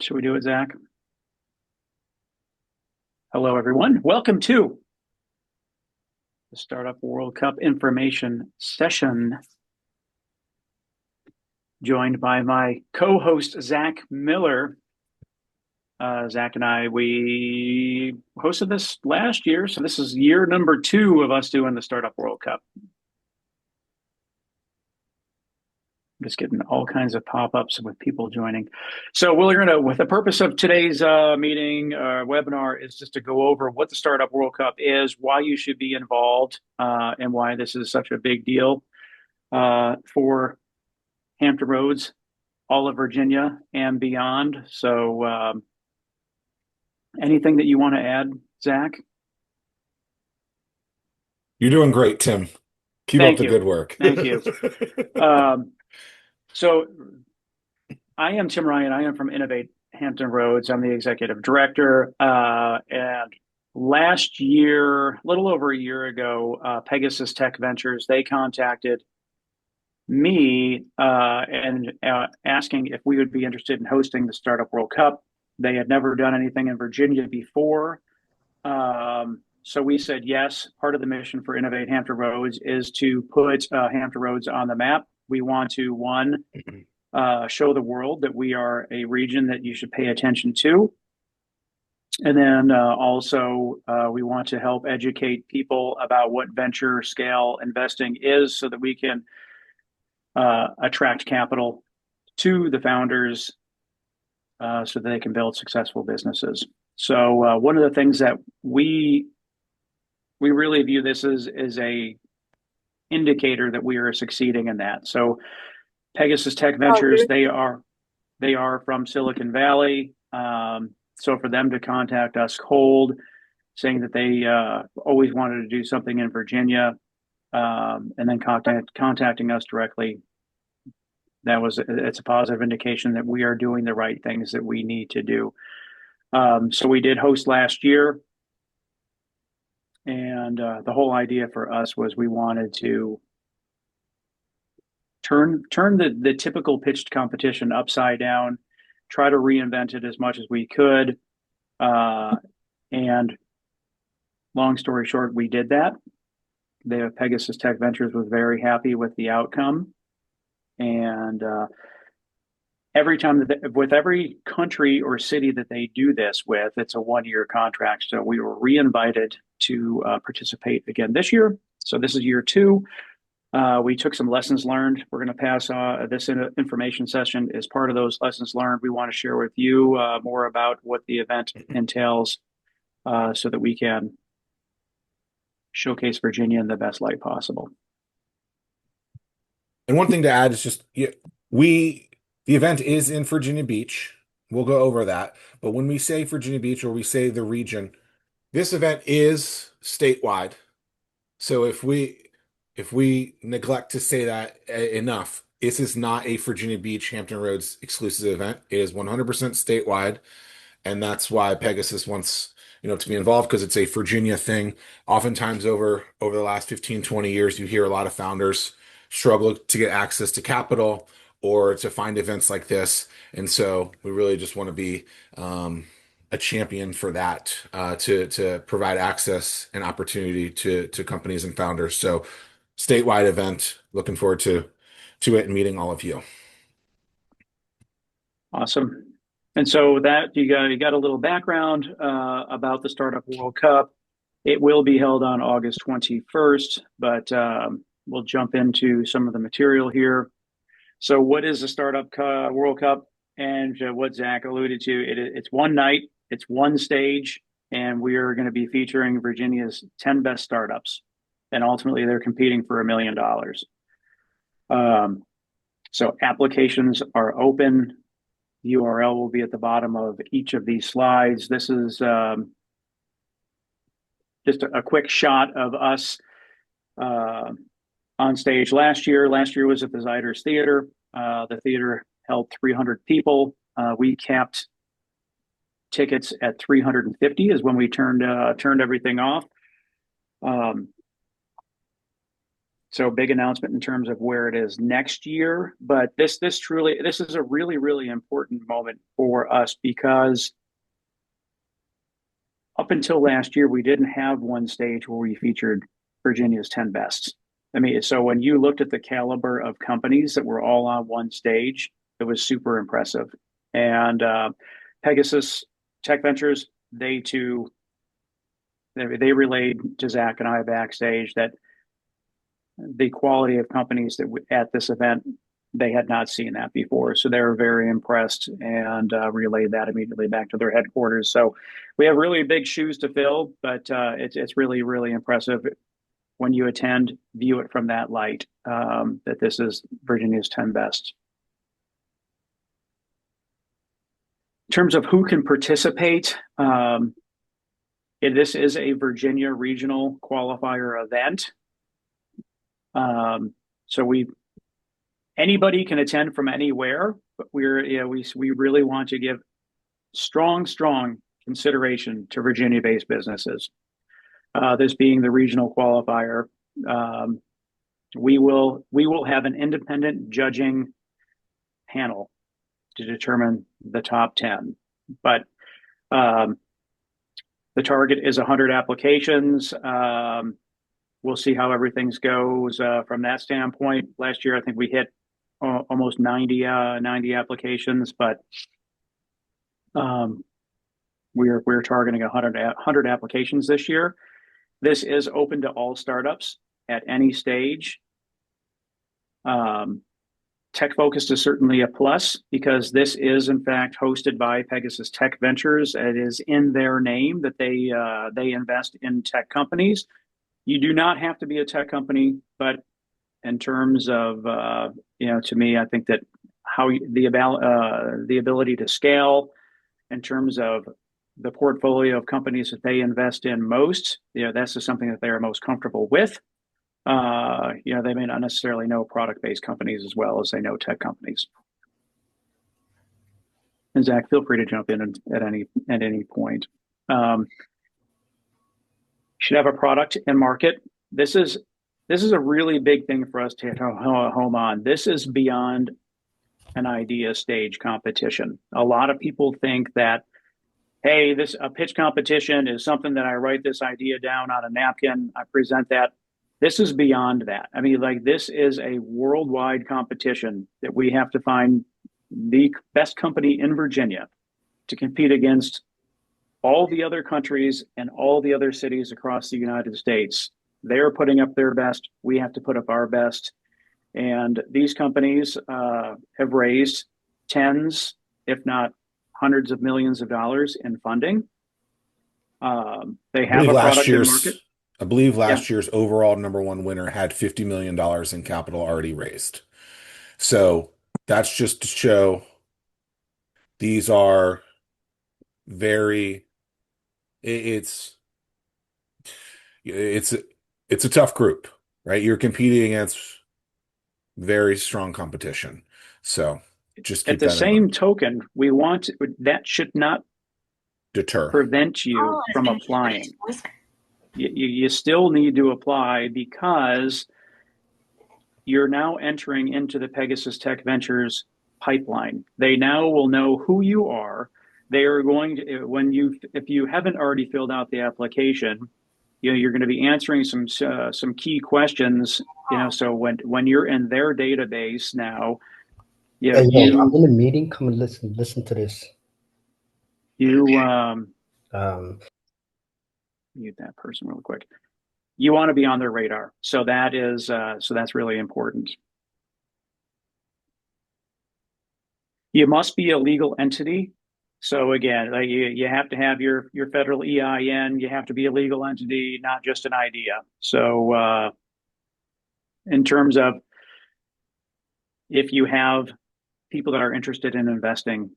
Should we do it, Zach? Hello, everyone. Welcome to the Startup World Cup information session. Joined by my co-host, Zach Miller. Zach and I, we hosted this last year, so this is year number 2 of us doing the Startup World Cup. I'm just getting all kinds of pop-ups with people joining. So with the purpose of today's meeting, webinar is just to go over what the Startup World Cup is, why you should be involved, and why this is such a big deal for Hampton Roads, all of Virginia and beyond. So anything that you want to add, Zach? You're doing great, Tim. Keep up Thank the you. good work. Thank you. So I am Tim Ryan. I am from Innovate Hampton Roads. I'm the executive director. And last year, a little over a year ago, Pegasus Tech Ventures, they contacted me and asking if we would be interested in hosting the Startup World Cup. They had never done anything in Virginia before. So we said yes. Part of the mission for Innovate Hampton Roads is to put Hampton Roads on the map. We want to, one, show the world that we are a region that you should pay attention to. And then also, we want to help educate people about what venture scale investing is so that we can attract capital to the founders so that they can build successful businesses. So one of the things that we really view this as a indicator that we are succeeding in that. So Pegasus Tech Ventures, they are from Silicon Valley. So for them to contact us cold, saying that they always wanted to do something in Virginia, and then contacting us directly, it's a positive indication that we are doing the right things that we need to do. So we did host last year, and the whole idea for us was we wanted to turn the typical pitched competition upside down, try to reinvent it as much as we could, and long story short, we did that. The Pegasus Tech Ventures was very happy with the outcome, and with every country or city that they do this with, it's a 1-year contract. So we were re-invited to participate again this year. So this is year 2. We took some lessons learned. We're going to pass this information session as part of those lessons learned. We want to share with you more about what the event entails so that we can showcase Virginia in the best light possible. And one thing to add is just the event is in Virginia Beach. We'll go over that. But when we say Virginia Beach or we say the region, this event is statewide. So if we neglect to say that enough, this is not a Virginia Beach Hampton Roads exclusive event. It is 100% statewide, and that's why Pegasus wants to be involved because it's a Virginia thing. Oftentimes over the last 15, 20 years, you hear a lot of founders struggle to get access to capital or to find events like this. And so we really just want to be a champion for that, to provide access and opportunity to companies and founders. So statewide event, looking forward to it and meeting all of you. Awesome. And so that you got a little background about the Startup World Cup. It will be held on August 21st, but we'll jump into some of the material here. So what is the Startup World Cup? And what Zach alluded to, it's one night, it's one stage, and we are going to be featuring Virginia's 10 best startups. And ultimately, they're competing for $1 million. So applications are open. URL will be at the bottom of each of these slides. This is just a quick shot of us on stage last year. Last year was at the Ziders Theater. The theater held 300 people. We capped tickets at 350 is when we turned everything off. So big announcement in terms of where it is next year. But this is a really important moment for us because up until last year we didn't have one stage where we featured Virginia's 10 best. I mean, so when you looked at the caliber of companies that were all on one stage, it was super impressive. And Pegasus Tech Ventures, they relayed to Zach and I backstage that the quality of companies that at this event, they had not seen that before. So they were very impressed and relayed that immediately back to their headquarters. So we have really big shoes to fill, but it's really impressive when you attend, view it from that light, that this is Virginia's 10 best. In terms of who can participate, this is a Virginia regional qualifier event. So anybody can attend from anywhere, but we really want to give strong consideration to Virginia-based businesses. This being the regional qualifier, we will have an independent judging panel to determine the top 10. But the target is 100 applications. We'll see how everything goes from that standpoint. Last year, I think we hit almost 90 applications, but we're targeting 100 applications this year. This is open to all startups at any stage. Tech focused is certainly a plus because this is in fact hosted by Pegasus Tech Ventures. It is in their name that they invest in tech companies. You do not have to be a tech company, but in terms of to me, I think that how the ability to scale in terms of the portfolio of companies that they invest in most, that's just something that they are most comfortable with. They may not necessarily know product-based companies as well as they know tech companies. And Zach, feel free to jump in at any point. Should have a product and market. This is a really big thing for us to hit home on. This is beyond an idea stage competition. A lot of people think that, hey, a pitch competition is something that I write this idea down on a napkin, I present that. This is beyond that. I mean, this is a worldwide competition that we have to find the best company in Virginia to compete against all the other countries and all the other cities across the United States. They're putting up their best. We have to put up our best. And these companies have raised tens, if not hundreds of millions of dollars in funding. They have a product in market. I believe last year's overall #1 winner had $50 million in capital already raised. So that's just to show these are it's a tough group, right? You're competing against very strong competition. So just keep at the same token, that should not prevent you from applying. You still need to apply because you're now entering into the Pegasus Tech Ventures pipeline. They now will know who you are. They are going to, if you haven't already filled out the application, you're going to be answering some key questions. So when you're in their database now, I'm in a meeting. Come and listen to this. Mute that person real quick. You want to be on their radar. So that's really important. You must be a legal entity. So again, you have to have your federal EIN. You have to be a legal entity, not just an idea. So in terms of if you have people that are interested in investing,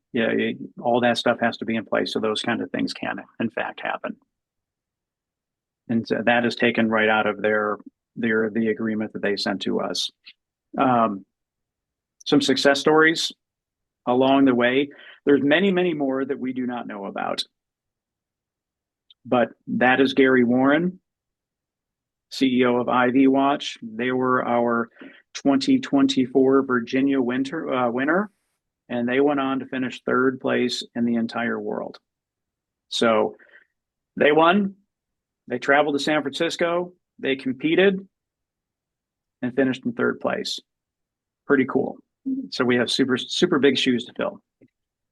all that stuff has to be in place. So those kind of things can, in fact, happen. And so that is taken right out of the agreement that they sent to us. Some success stories along the way. There's many more that we do not know about. But that is Gary Warren. CEO of Ivy Watch. They were our 2024 Virginia winner, and they went on to finish third place in the entire world. So they won. They traveled to San Francisco. They competed and finished in third place. Pretty cool. So we have super big shoes to fill.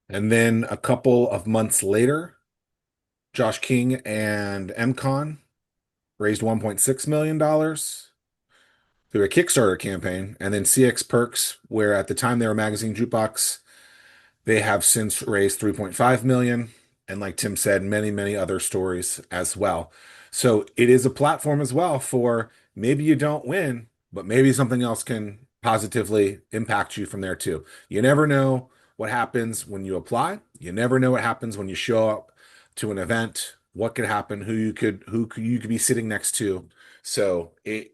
And then a couple of months later, Josh King and MCon raised $1.6 million through a Kickstarter campaign. And then CX Perks, where at the time they were Magazine Jukebox, they have since raised 3.5 million. And like Tim said, many other stories as well. So it is a platform as well for maybe you don't win, but maybe something else can positively impact you from there too. You never know what happens when you apply. You never know what happens when you show up to an event, what could happen, who you could be sitting next to. So a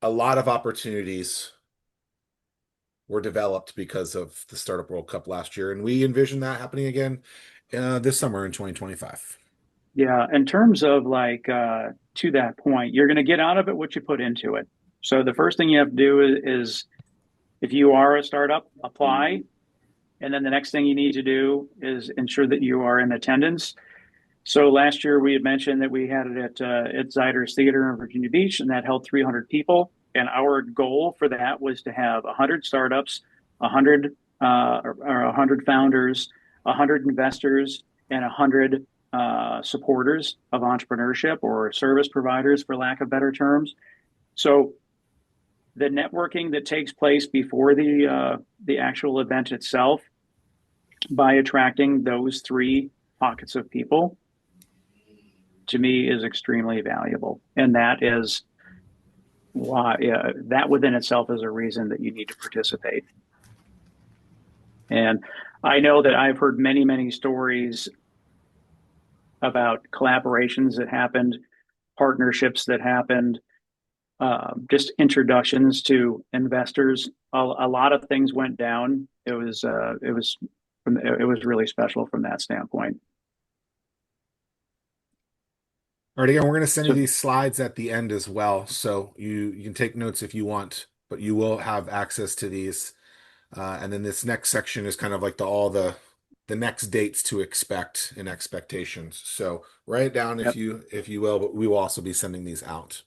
lot of opportunities were developed because of the Startup World Cup last year, and we envision that happening again this summer in 2025. Yeah, in terms of like to that point, you're going to get out of it what you put into it. So the first thing you have to do is if you are a startup, apply. And then the next thing you need to do is ensure that you are in attendance. So last year we had mentioned that we had it at Zyder's Theater in Virginia Beach, and that held 300 people. And our goal for that was to have 100 startups, 100 or 100 founders, 100 investors, and 100 supporters of entrepreneurship or service providers, for lack of better terms. So the networking that takes place before the actual event itself, by attracting those three pockets of people, to me is extremely valuable, and that is why that within itself is a reason that you need to participate. And I know that I've heard many stories about collaborations that happened, partnerships that happened, just introductions to investors. A lot of things went down. It was really special from that standpoint. All right, again, we're going to send you So, these slides at the end as well, so you can take notes if you want, but you will have access to these. And then this next section is kind of like all the next dates to expect and expectations. So write it down yep. if you will, but we will also be sending these out.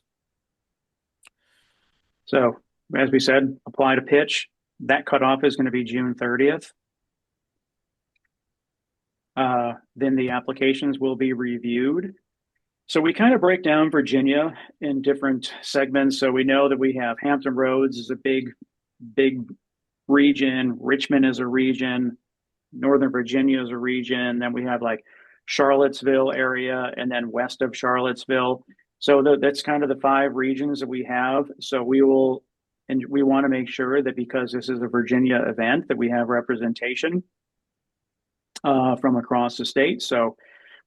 So as we said, apply to pitch. That cutoff is going to be June 30th. Then the applications will be reviewed. So we kind of break down Virginia in different segments. So we know that we have Hampton Roads is a big region. Richmond is a region. Northern Virginia is a region. Then we have like Charlottesville area, and then west of Charlottesville. So that's kind of the 5 regions that we have. So we want to make sure that because this is a Virginia event, that we have representation from across the state. So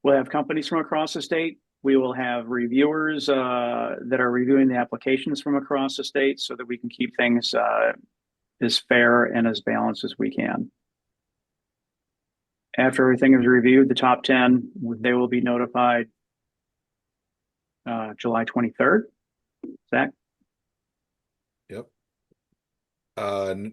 we'll have companies from across the state. We will have reviewers that are reviewing the applications from across the state, so that we can keep things as fair and as balanced as we can. After everything is reviewed, the top 10, they will be notified July 23rd. Zach? Yep.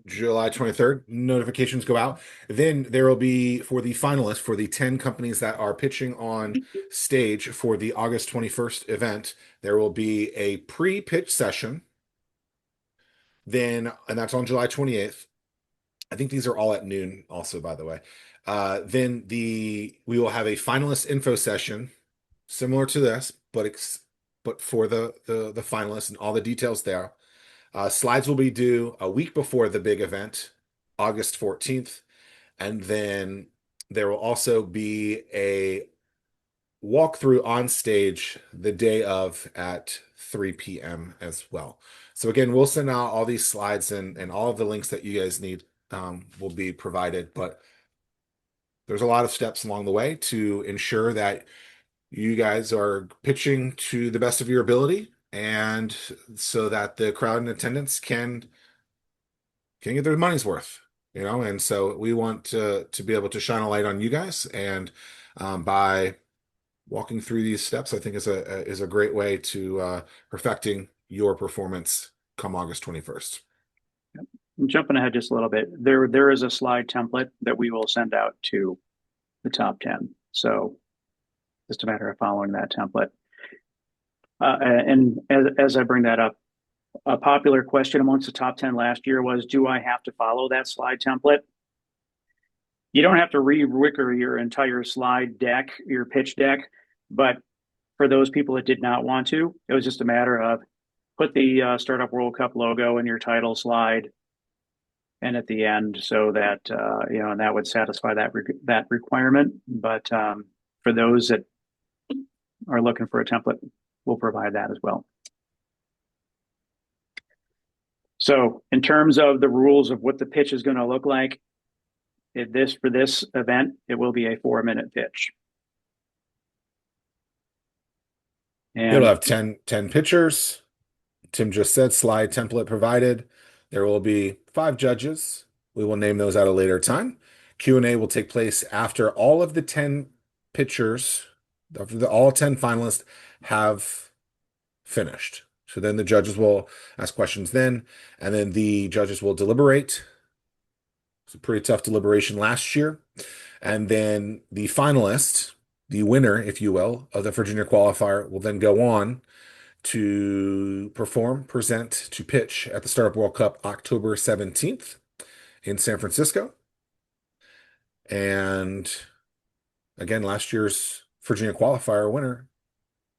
July 23rd, notifications go out. Then there will be, for the finalists, for the 10 companies that are pitching on stage for the August 21st event, there will be a pre-pitch session. Then, and that's on July 28th. I think these are all at noon also, by the way. Then we will have a finalist info session similar to this, but for the finalists and all the details there. Slides will be due a week before the big event, August 14th. And then there will also be a walkthrough on stage the day of at 3 p.m. as well. So again, we'll send out all these slides and all of the links that you guys need will be provided. But there's a lot of steps along the way to ensure that you guys are pitching to the best of your ability, and so that the crowd in attendance can get their money's worth, and so we want to be able to shine a light on you guys, and by walking through these steps, I think is a great way to perfecting your performance come August 21st. I'm jumping ahead just a little bit. There is a slide template that we will send out to the top 10. So just a matter of following that template. And as I bring that up, a popular question amongst the top 10 last year was, do I have to follow that slide template? You don't have to re-wicker your entire slide deck, your pitch deck, but for those people that did not want to, it was just a matter of put the Startup World Cup logo in your title slide and at the end, so that and that would satisfy that requirement. But for those that are looking for a template, we'll provide that as well. So in terms of the rules of what the pitch is going to look like, for this event, it will be a 4-minute pitch. And it'll have 10 pitchers. Tim just said slide template provided. There will be 5 judges. We will name those at a later time. Q&A will take place after all of the 10 pitchers, all 10 finalists have finished. So then the judges will ask questions then, and then the judges will deliberate. It's a pretty tough deliberation last year. And then the finalist, the winner, if you will, of the Virginia qualifier will then go on to perform, present, to pitch at the Startup World Cup October 17th in San Francisco. And again, last year's Virginia qualifier winner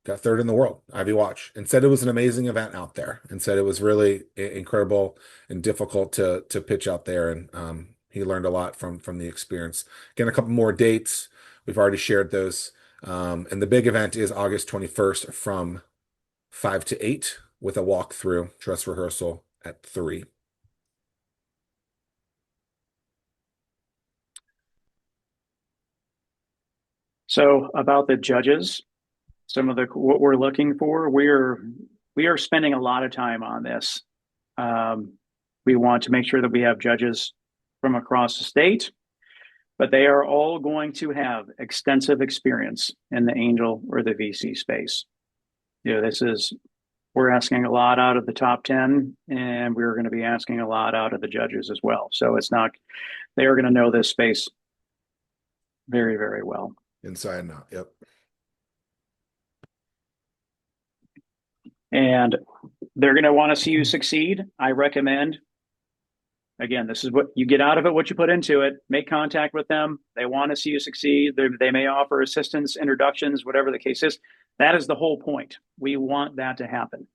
got 3rd in the world, Ivy Watch, and said it was an amazing event out there, and said it was really incredible and difficult to pitch out there. And he learned a lot from the experience. Again, a couple more dates. We've already shared those. And the big event is August 21st from 5 to 8 with a walkthrough dress rehearsal at 3. so about the judges, some of what we're looking for, we are spending a lot of time on this. We want to make sure that we have judges from across the state, but they are all going to have extensive experience in the angel or the VC space. We're asking a lot out of the top 10, and we're going to be asking a lot out of the judges as well. So they are going to know this space very, very well. Inside and out. Yep. And they're going to want to see you succeed. I recommend, again, this is what you get out of it, what you put into it. Make contact with them. They want to see you succeed. They may offer assistance, introductions, whatever the case is. That is the whole point. We want that to happen.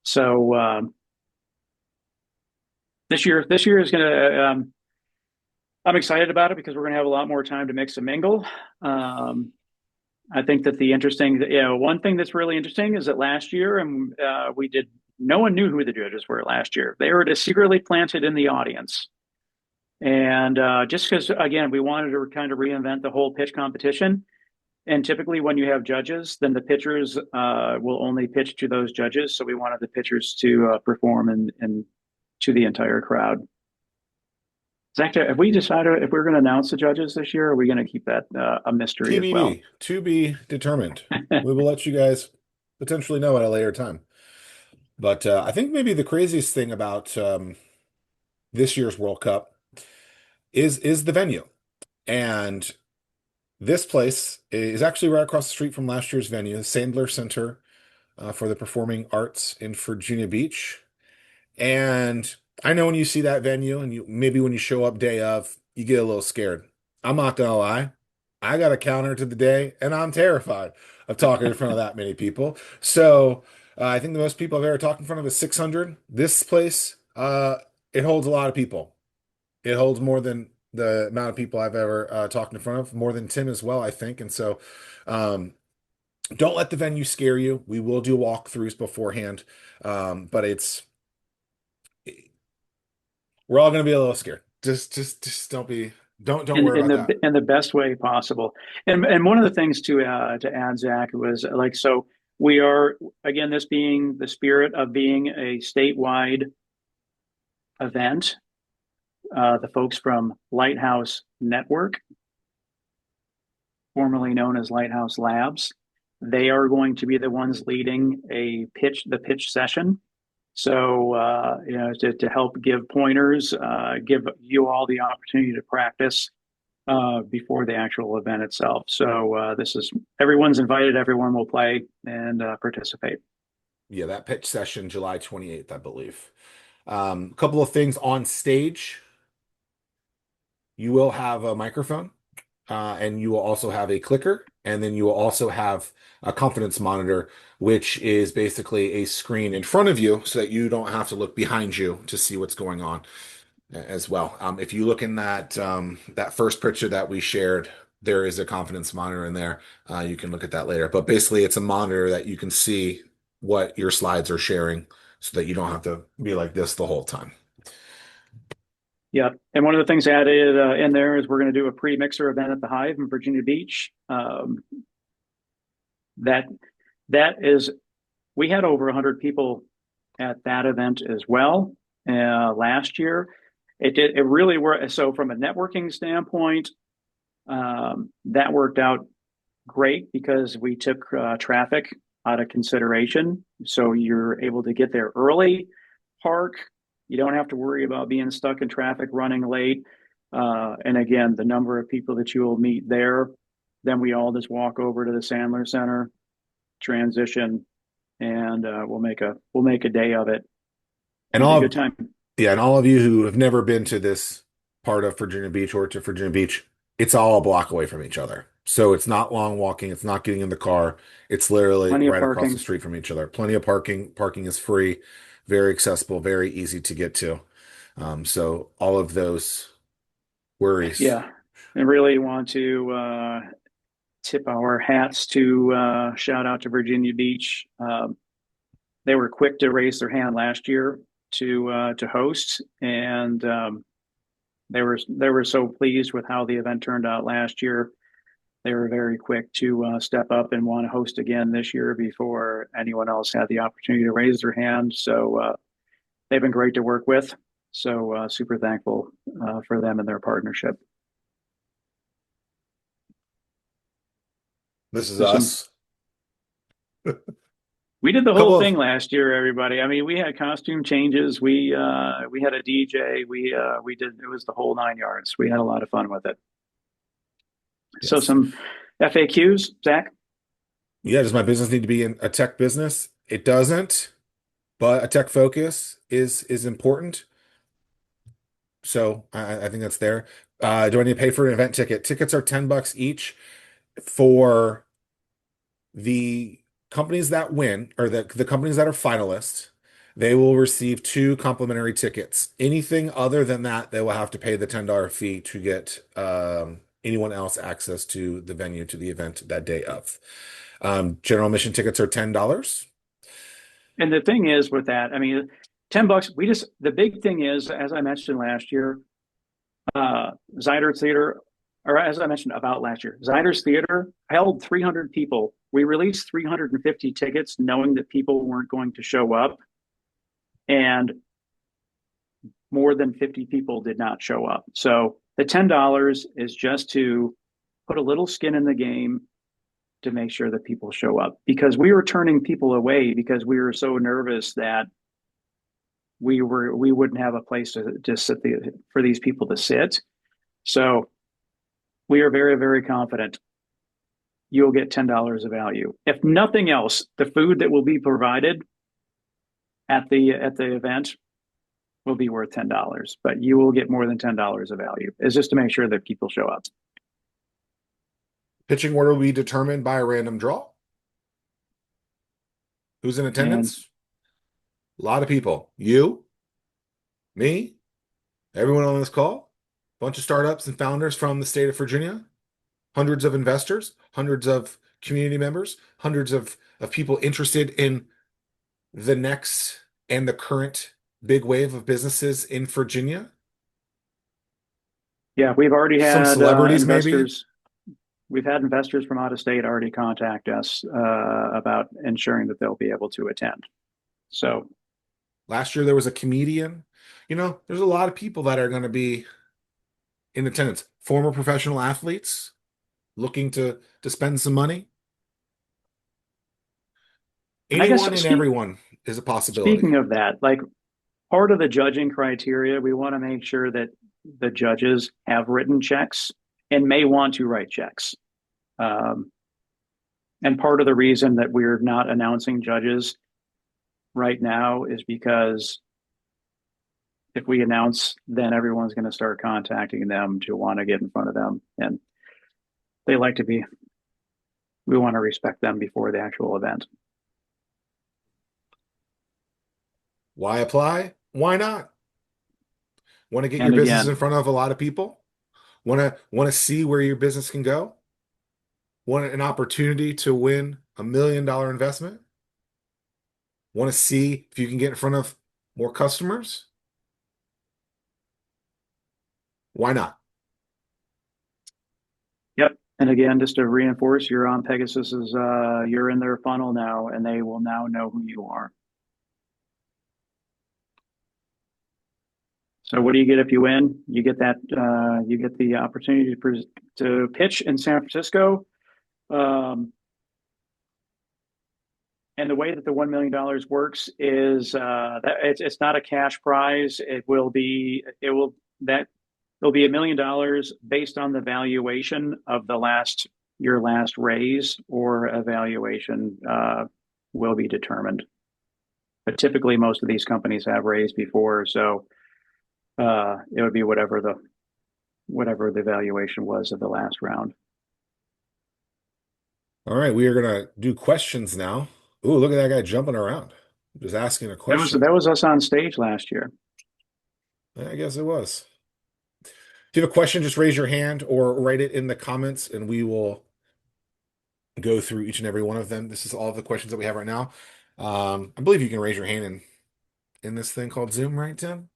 So this year is going to, I'm excited about it because we're going to have a lot more time to mix and mingle. I think that one thing that's really interesting is that last year, and no one knew who the judges were last year. They were just secretly planted in the audience. And just because, again, we wanted to kind of reinvent the whole pitch competition. And typically when you have judges, then the pitchers will only pitch to those judges. So we wanted the pitchers to perform and to the entire crowd. Zach, have we decided if we're going to announce the judges this year, or are we going to keep that a mystery TBD, as well? To be determined. We will let you guys potentially know at a later time. But I think maybe the craziest thing about this year's World Cup is the venue. And this place is actually right across the street from last year's venue, the Sandler Center for the Performing Arts in Virginia Beach. And I know when you see that venue and maybe when you show up day of, you get a little scared. I'm not gonna lie. I got a counter to the day and I'm terrified of talking in front of that many people. So I think the most people I've ever talked in front of is 600. This place, it holds a lot of people. It holds more than the amount of people I've ever talked in front of, more than Tim as well, I think. And so don't let the venue scare you. We will do walkthroughs beforehand, but we're all going to be a little scared. Just don't worry about that. In the best way possible. And one of the things to add, Zach, was like, so we are, again, this being the spirit of being a statewide event. The folks from Lighthouse Network formerly known as Lighthouse Labs. They are going to be the ones leading the pitch session. So, to help give pointers, give you all the opportunity to practice before the actual event itself. So, everyone's invited, everyone will play and participate. Yeah, that pitch session, July 28th, I believe. A couple of things on stage. You will have a microphone, and you will also have a clicker, and then you will also have a confidence monitor, which is basically a screen in front of you so that you don't have to look behind you to see what's going on as well. If you look in that first picture that we shared, there is a confidence monitor in there. You can look at that later. But basically, it's a monitor that you can see what your slides are sharing so that you don't have to be like this the whole time. Yeah, and one of the things added in there is we're going to do a pre-mixer event at the Hive in Virginia Beach. That is, we had over 100 people at that event as well last year. It really worked. So from a networking standpoint, that worked out great because we took traffic out of consideration. So you're able to get there early, park. You don't have to worry about being stuck in traffic, running late. And again, the number of people that you will meet there, then we all just walk over to the Sandler Center, transition, and we'll make a day of it. And It'll be all a of, good time. yeah, and all of you who have never been to this part of Virginia Beach or to Virginia Beach, it's all a block away from each other. So it's not long walking, it's not getting in the car. It's literally Plenty of right across the parking. street from each other. Plenty of parking. Parking is free, very accessible, very easy to get to. So all of those worries. Yeah, and really want to tip our hats to shout out to Virginia Beach. They were quick to raise their hand last year to host, and they were so pleased with how the event turned out last year. They were very quick to step up and want to host again this year before anyone else had the opportunity to raise their hand. So they've been great to work with. So super thankful for them and their partnership. This is There's some us. We did the whole Couple of thing last year, everybody. I mean, we had costume changes. We had a DJ. We did it was the whole 9 yards. We had a lot of fun with it. So yes. some FAQs, Zach. Yeah, does my business need to be in a tech business? It doesn't, but a tech focus is important. So I think that's there. Do I need to pay for an event ticket? Tickets are $10 each for the companies that win or the companies that are finalists. They will receive 2 complimentary tickets. Anything other than that, they will have to pay the $10 fee to get anyone else access to the venue to the event that day of. General admission tickets are $10. And the thing is with that, I mean, $10. The big thing is, as I mentioned last year, Zyder Theater, or as I mentioned about last year, Zyder's Theater held 300 people. We released 350 tickets knowing that people weren't going to show up. And more than 50 people did not show up. So the $10 is just to put a little skin in the game to make sure that people show up, because we were turning people away because we were so nervous that we wouldn't have a place to sit for these people to sit. So we are very, very confident you'll get $10 of value. If nothing else, the food that will be provided at the event will be worth $10, but you will get more than $10 of value. It's just to make sure that people show up. Pitching order will be determined by a random draw. Who's in attendance? A lot of people. You, me, everyone on this call, bunch of startups and founders from the state of Virginia, hundreds of investors, hundreds of community members, hundreds of people interested in the next and the current big wave of businesses in Virginia. Yeah, we've already Some had celebrities, investors. We've had investors from out of state already contact us about ensuring that they'll be able to attend. So last year there was a comedian. There's a lot of people that are going to be in attendance. Former professional athletes, looking to spend some money? And I guess Anyone and everyone is a possibility. speaking of that, like part of the judging criteria, we want to make sure that the judges have written checks and may want to write checks. Um, and part of the reason that we're not announcing judges right now is because if we announce, then everyone's going to start contacting them to want to get in front of them. And they like to be, we want to respect them before the actual event. Why apply? Why not? Want to get your And business again, in front of a lot of people? Want to see where your business can go? Want an opportunity to win $1 million investment? Want to see if you can get in front of more customers? Why not? yep. And again, just to reinforce, you're on Pegasus's, you're in their funnel now, and they will now know who you are. So what do you get if you win? You get that you get the opportunity to pitch in San Francisco. Um, and the way that the $1 million works is that it's not a cash prize. That it'll be $1 million based on the valuation of your last raise, or a valuation will be determined. But typically, most of these companies have raised before, so it would be whatever the valuation was of the last round. All right, we are gonna do questions now. Ooh, look at that guy jumping around. Just asking a question. That was us on stage last year. I guess it was. If you have a question, just raise your hand or write it in the comments and we will go through each and every one of them. This is all of the questions that we have right now. I believe you can raise your hand in this thing called Zoom, right, Tim?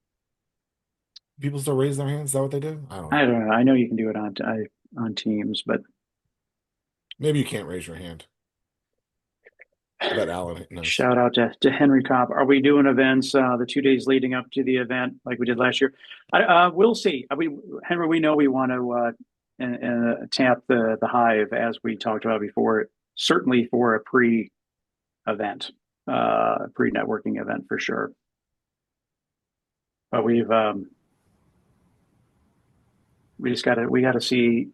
People still raise their hands? Is that what they do? I don't know. I don't know. I know you can do it on Teams, but Maybe you can't raise your hand. I bet Alan knows. shout out to Henry Cobb. Are we doing events the 2 days leading up to the event like we did last year? We'll see. Henry, we know we want to tap the hive, as we talked about before. Certainly for a pre-event, pre-networking event for sure. But we got to see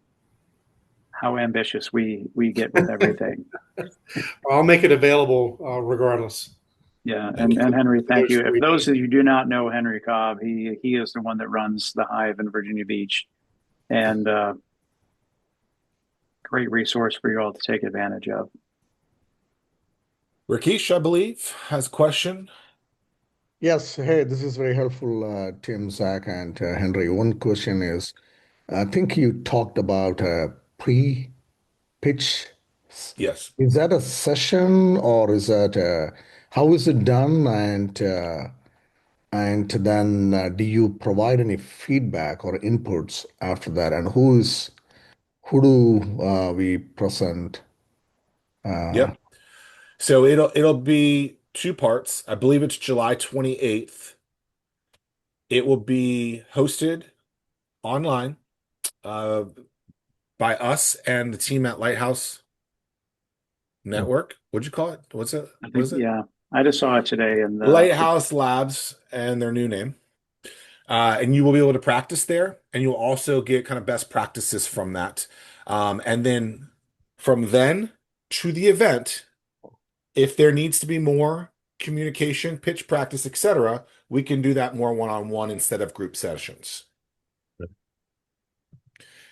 how ambitious we get with everything. I'll make it available regardless. Yeah, and Henry, thank you. If those of you do not know Henry Cobb, he is the one that runs the Hive in Virginia Beach, and great resource for you all to take advantage of. Rakesh, I believe, has a question. Yes, hey, this is very helpful, Tim, Zach, and Henry. One question is, I think you talked about pre-pitch. Yes. Is that a session or is that how is it done? And then do you provide any feedback or inputs after that? And who do we present? Yep. So it'll be two parts. I believe it's July 28th. It will be hosted online by us and the team at Lighthouse Network. What'd you call it? What's it? I What think, is it? yeah, I just saw it today, and Lighthouse Labs and their new name. And you will be able to practice there, and you'll also get kind of best practices from that. And then from then to the event, if there needs to be more communication, pitch practice, etc., we can do that more one-on-one instead of group sessions.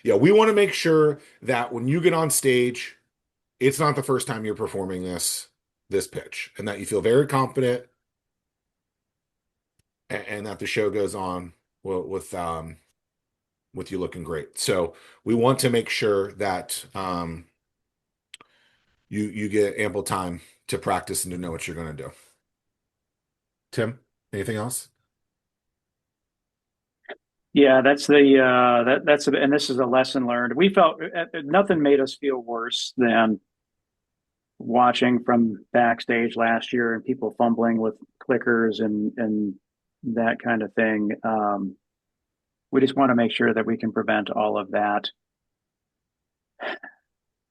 Yeah, we want to make sure that when you get on stage, it's not the first time you're performing this pitch, and that you feel very confident, and that the show goes on with you looking great. So we want to make sure that you get ample time to practice and to know what you're going to do. Tim, anything else? yeah, that's and this is a lesson learned. We felt nothing made us feel worse than watching from backstage last year and people fumbling with clickers and that kind of thing. We just want to make sure that we can prevent all of that.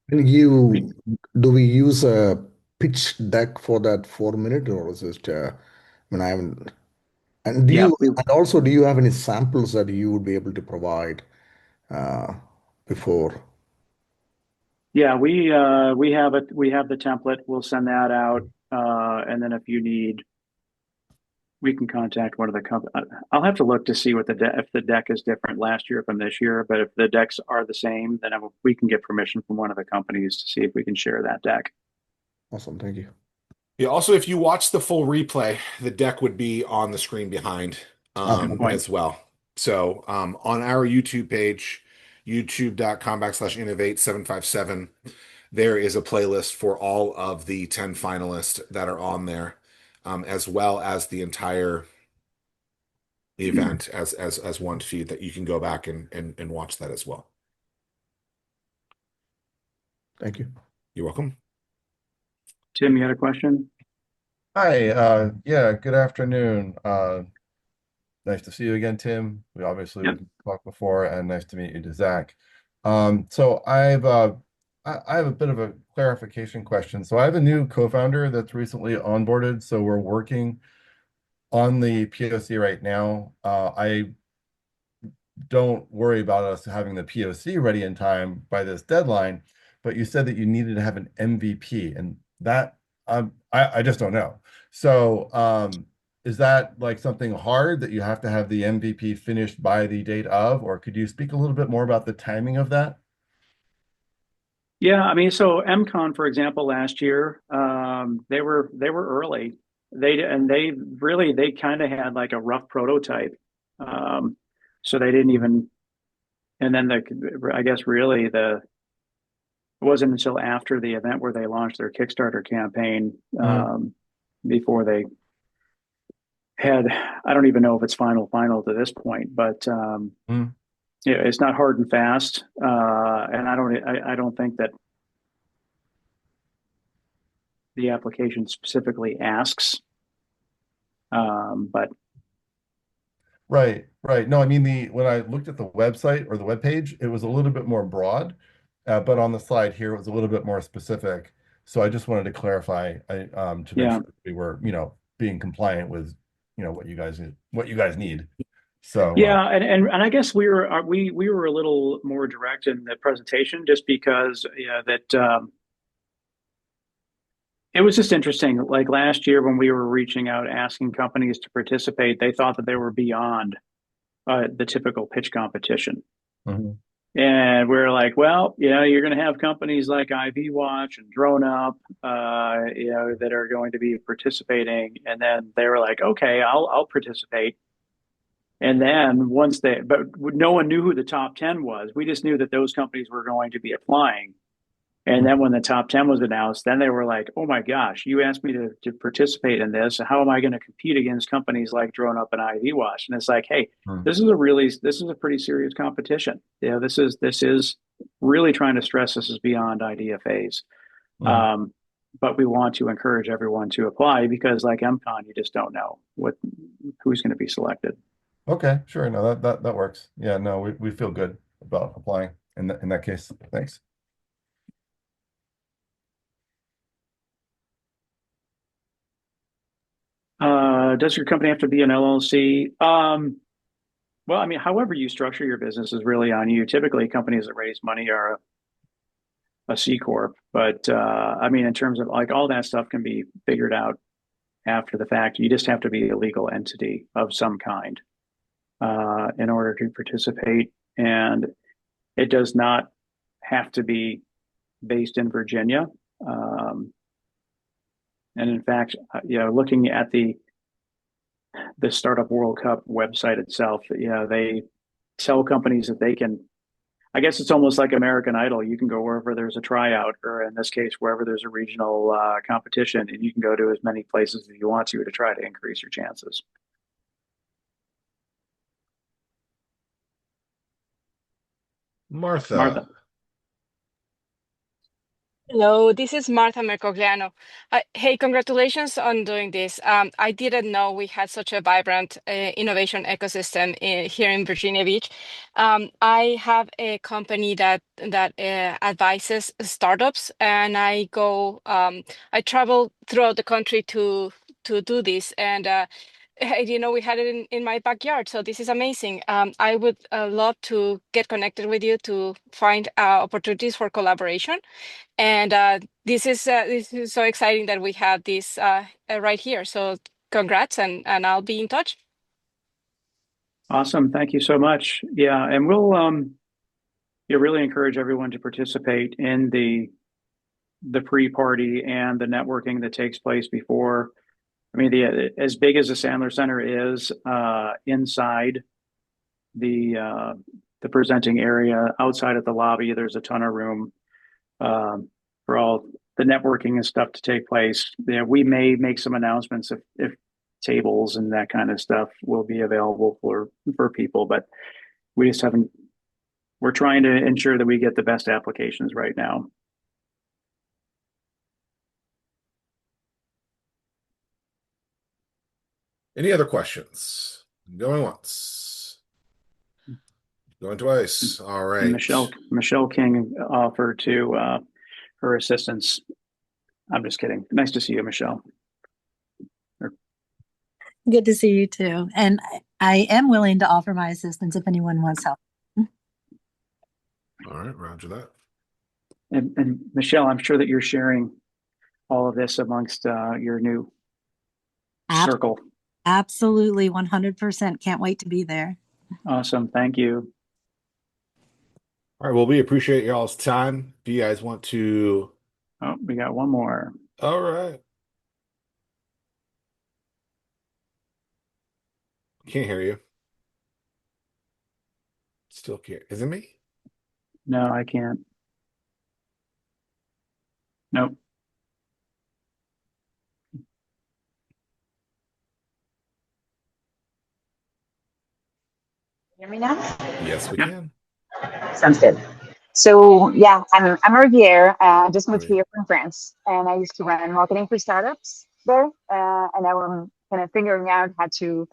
And do we use a pitch deck for that 4 minute, or is it, when I haven't, and Yeah, also, do you have any samples that you would be able to provide uh, before? yeah, we have it. We have the template. We'll send that out, and then if you need, we can contact one of the companies. I'll have to look to see what if the deck is different last year from this year. But if the decks are the same, then we can get permission from one of the companies to see if we can share that deck. Awesome, thank you. Yeah, also, if you watch the full replay, the deck would be on the screen behind Okay. Point. as well. So on our YouTube page, youtube.com/innovate757, there is a playlist for all of the 10 finalists that are on there, as well as the entire event as one feed that you can go back and watch that as well. Thank you. You're welcome. Tim, you had a question? Hi, yeah, good afternoon. Nice to see you again, Tim. Yep. We've talked before, and nice to meet you, Zach. So I have a bit of a clarification question. So I have a new co-founder that's recently onboarded, so we're working on the POC right now. I don't worry about us having the POC ready in time by this deadline, but you said that you needed to have an MVP, and that I just don't know. So is that like something hard that you have to have the MVP finished by the date of, or could you speak a little bit more about the timing of that? Yeah, I mean, so MCon, for example, last year, they were early. They kind of had like a rough prototype. So they didn't even, and then I guess really it wasn't until after the event where they launched their Kickstarter campaign, before they had, I don't even know if it's final to this point, but yeah, it's not hard and fast. And I don't think that the application specifically asks. But Right, right. No, I mean when I looked at the website or the web page, it was a little bit more broad, but on the slide here it was a little bit more specific. So I just wanted to clarify, to make yeah, sure we were, being compliant with, what you guys need. So yeah, and I guess we were a little more direct in the presentation just because that it was just interesting. Like last year when we were reaching out asking companies to participate, they thought that they were beyond the typical pitch competition. mhm. And we're like, well, you're going to have companies like IV Watch and Drone Up, that are going to be participating. And then they were like, okay, I'll participate. And then but no one knew who the top 10 was. We just knew that those companies were going to be applying. And then when the top 10 was announced, then they were like, oh my gosh, you asked me to participate in this. How am I going to compete against companies like Drone Up and IV Watch? And it's like, hey, this is a pretty serious competition. This is really trying to stress this is beyond idea phase. But we want to encourage everyone to apply because like MCon, you just don't know who's going to be selected. Okay, sure. No, that works. Yeah, no, we feel good about applying in that case. Thanks. Does your company have to be an LLC? Well, I mean, however you structure your business is really on you. Typically, companies that raise money are a C corp, but I mean, in terms of like all that stuff can be figured out after the fact. You just have to be a legal entity of some kind in order to participate, and it does not have to be based in Virginia. And in fact, looking at the Startup World Cup website itself, they tell companies that they can, I guess it's almost like American Idol. You can go wherever there's a tryout, or in this case, wherever there's a regional competition, and you can go to as many places as you want to try to increase your chances. Martha. Martha. Hello, this is Martha Mercogliano. Hey, congratulations on doing this. I didn't know we had such a vibrant innovation ecosystem here in Virginia Beach. I have a company that advises startups, and I travel throughout the country to do this. And we had it in my backyard, so this is amazing. I would love to get connected with you to find opportunities for collaboration. And this is so exciting that we have this right here. So congrats, and I'll be in touch. Awesome. Thank you so much. Yeah, and we'll really encourage everyone to participate in the pre-party and the networking that takes place before. I mean, as big as the Sandler Center is, inside the presenting area, outside of the lobby, there's a ton of room for all the networking and stuff to take place. Yeah, we may make some announcements if tables and that kind of stuff will be available for people, but we just haven't. We're trying to ensure that we get the best applications right now. Any other questions? Going once. Going twice. All right. And Michelle King offered to her assistance. I'm just kidding. Nice to see you, Michelle. Good to see you too. And I am willing to offer my assistance if anyone wants help. All right, roger that. And Michelle, I'm sure that you're sharing all of this amongst your new circle. Absolutely, 100%. Can't wait to be there. Awesome. Thank you. All right, well, we appreciate y'all's time. Do you guys want to? Oh, we got one more. All right. Can't hear you. Still can't. Is it me? No, I can't. Nope. Hear me now? Yes, we can. Sounds good. So yeah, I'm Riviere. I just moved here from France, and I used to run marketing for startups there. And now I'm kind of figuring out how to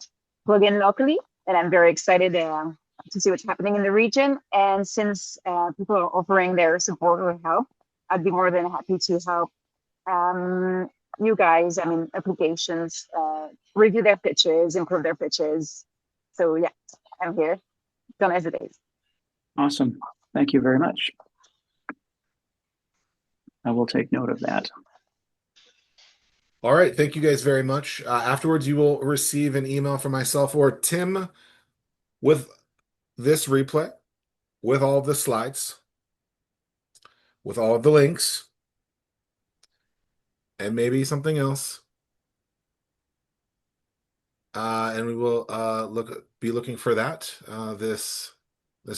plug in locally, and I'm very excited to see what's happening in the region. And since people are offering their support or help, I'd be more than happy to help you guys. I mean, applications, review their pitches, improve their pitches. So yeah, I'm here. Don't hesitate. Awesome. Thank you very much. I will take note of that. All right. Thank you guys very much. Afterwards, you will receive an email from myself or Tim with this replay, with all of the slides, with all of the links, and maybe something else. And we will be looking for that this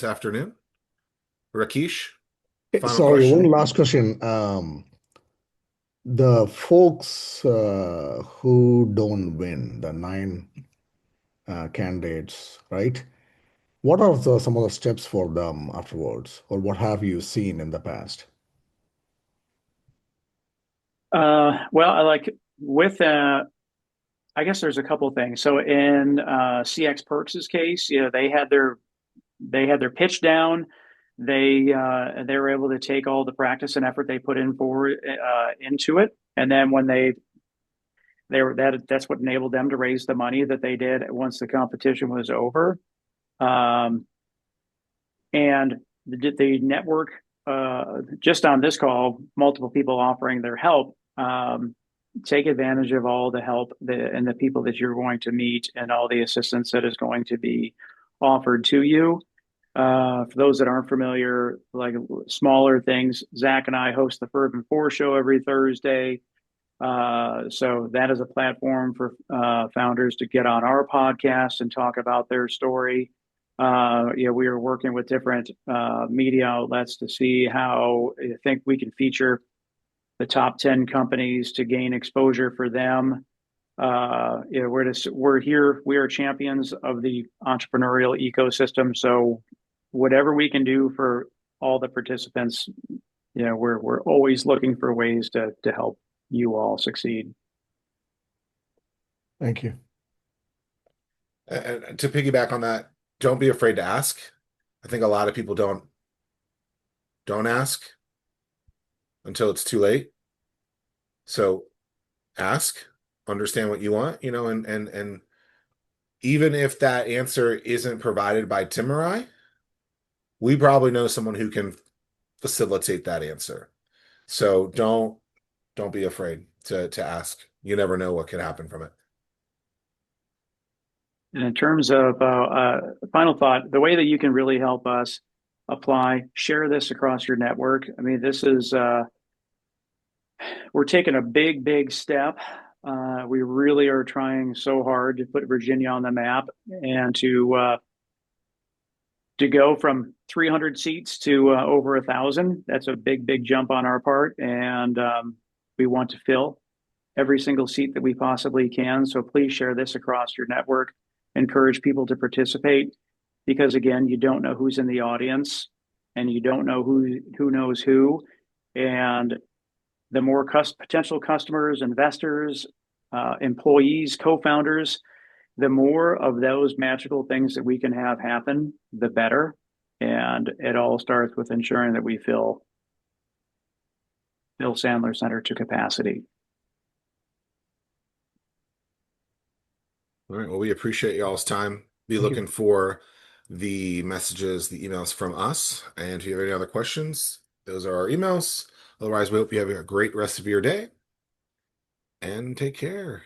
afternoon. Rakesh, final Sorry, question. one last question. The folks who don't win, the 9 candidates, right? What are some of the steps for them afterwards, or what have you seen in the past? Well, I like with I guess there's a couple things. So in CX Perks' case, they had their pitch down. They were able to take all the practice and effort they put in forward into it, and then when that's what enabled them to raise the money that they did once the competition was over. And the network, just on this call, multiple people offering their help. Take advantage of all the help and the people that you're going to meet and all the assistance that is going to be offered to you. For those that aren't familiar, like smaller things, Zach and I host the Ferb and 4 show every Thursday. So that is a platform for founders to get on our podcast and talk about their story. We are working with different media outlets to see how I think we can feature the top 10 companies to gain exposure for them. We're here. We are champions of the entrepreneurial ecosystem. So whatever we can do for all the participants, we're always looking for ways to help you all succeed. Thank you. And to piggyback on that, don't be afraid to ask. I think a lot of people don't ask until it's too late. So ask, understand what you want, and even if that answer isn't provided by Tim or I, we probably know someone who can facilitate that answer. So don't be afraid to ask. You never know what could happen from it. And in terms of final thought, the way that you can really help us apply, share this across your network. I mean, this is we're taking a big step. We really are trying so hard to put Virginia on the map and to go from 300 seats to over 1,000. That's a big jump on our part, and we want to fill every single seat that we possibly can. So please share this across your network. Encourage people to participate, because again, you don't know who's in the audience, and you don't know who knows who, and the more potential customers, investors, employees, co-founders, the more of those magical things that we can have happen, the better. And it all starts with ensuring that we fill Sandler Center to capacity. All right. Well, we appreciate y'all's time. Be looking for the messages, the emails from us. And if you have any other questions, those are our emails. Otherwise, we hope you have a great rest of your day and take care.